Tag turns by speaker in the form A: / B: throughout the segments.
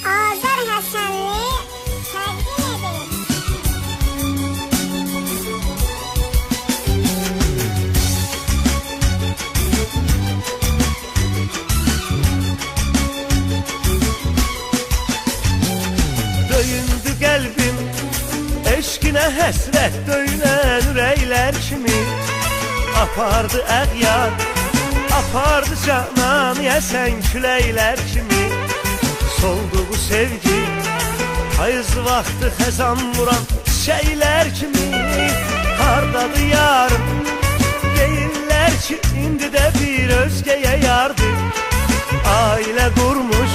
A: Azər Həsənli təqdim edir.
B: Döyündü qəlbim eşqinə həsrət döyünən ürəklər kimi. Apardı əğyar, apardı canan yəsən küləklər kimi. Soldu bu sevgi, payız vaxtı xəzan vuran çiçəklər kimi. Hardadır yarım, deyirlər ki, indi də bir özgəyə yardır. Ailə qurmuş,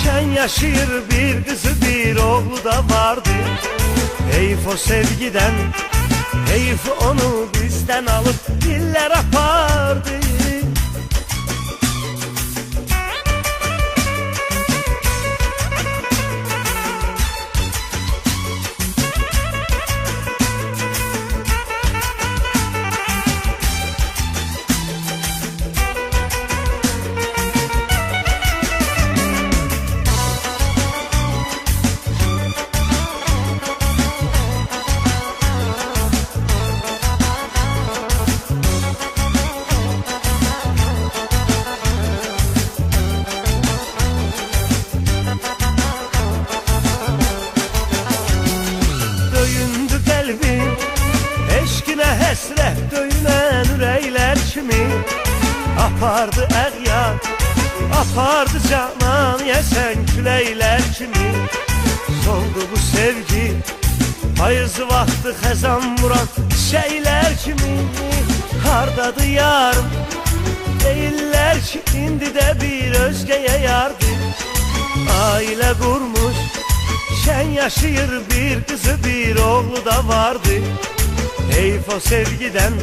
B: şən yaşayır, bir qızı bir oğlu da vardı. Heyf o sevgiden, heyf onu bizden alıp diller apardı. Həsrət döyünən ürəklər kimi. Apardı əğyar, apardı canan yəsən küləklər kimi. Soldu bu sevgi, payız vaxtı xəzan vuran çiçəklər kimi. Hardadır yarım, deyirlər ki, indi də bir özgəyə yardır. Ailə qurmuş, şən yaşayır, bir qızı bir oğlu da vardı. Heyf o sevgiden,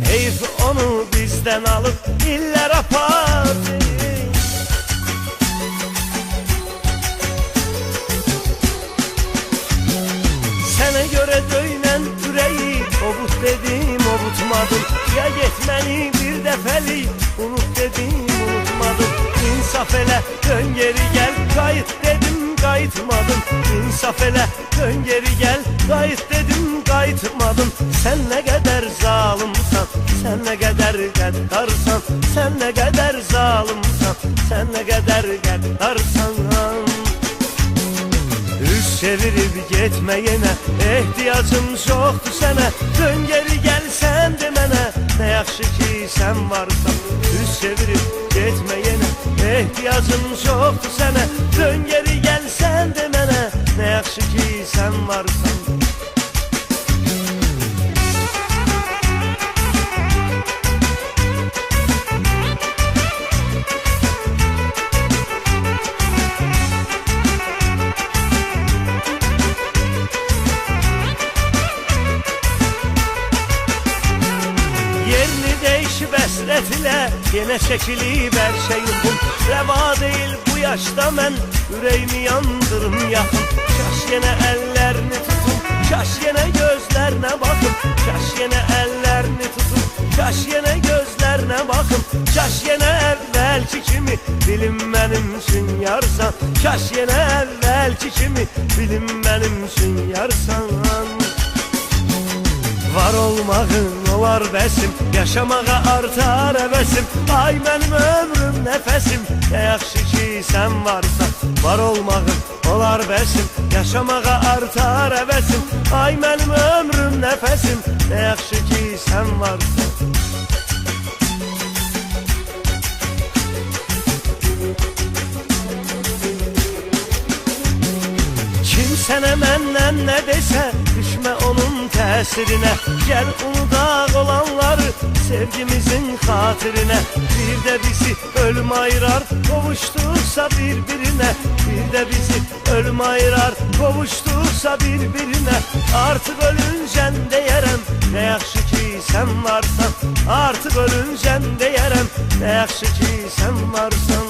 B: heyf onu bizden alıp iller apardı. Sənə görə döyünən ürəyi obut dedim, obutmadım. Ya getməni bir dəfəlik unut dedim, unutmadım. İnsaf elə, dön geri gel, qayıt dedim, qayıtmadım. İnsaf elə, dön geri gel, qayıt dedim, qayıtmadım. Sen ne kadar zalimsan, sen ne kadar qəddarsan. Sen ne kadar zalimsan, sen ne kadar qəddarsan. Üz çevirib getməyənə ehtiyacım çoxdur sənə. Dön geri gel sen de mənə, nə yaxşı ki sen varsan. Üz çevirib getməyənə ehtiyacım çoxdur sənə. Dön geri gel sen de mənə, nə yaxşı ki sen varsan. Həsrət ilə yenə çəkilib hər şey yuxum. Rəva deyil bu yaşda mən ürəyimi yandırım yaxın. Kaş yenə əllərini tutum, kaş yenə gözlərinə baxım. Kaş yenə əllərini tutum, kaş yenə gözlərinə baxım. Kaş yenə əvvəlki kimi dilim mənim üçün yarsan. Kaş yenə əvvəlki kimi dilim mənim üçün yarsan. Var olmağın olar bəsim, yaşamağa artar əvəsim. Ay mənim ömrüm nəfəsim, nə yaxşı ki sən varsan. Var olmağın olar bəsim, yaşamağa artar əvəsim. Ay mənim ömrüm nəfəsim, nə yaxşı ki sən varsan. Kim sənə məndən nə desə, düşmə onun təsirinə. Gəl unudaq olanları sevgimizin xatirinə. Bir də bizi ölüm ayırar, qovuşdursa bir-birinə. Bir də bizi ölüm ayırar, qovuşdursa bir-birinə. Artıq ölüncən deyərəm, nə yaxşı ki sən varsan. Artıq ölüncən deyərəm, nə yaxşı ki sən varsan.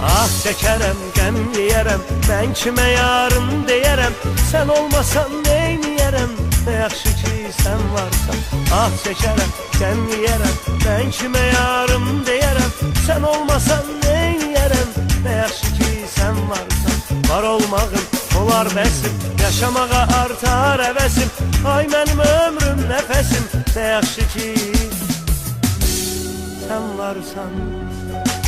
B: Ah çəkərəm, qəm yeyərəm, mən kimə yarım deyərəm. Sən olmasan neyniyərəm, nə yaxşı ki sən varsan. Ah çəkərəm, qəm yeyərəm, mən kimə yarım deyərəm. Sən olmasan neyniyərəm, Nə yaxşı ki sən varsan, var olmağım olar bəsim, yaşamağa artar həvəsim. Ay mənim ömrüm, nəfəsim, nə yaxşı ki sən varsan.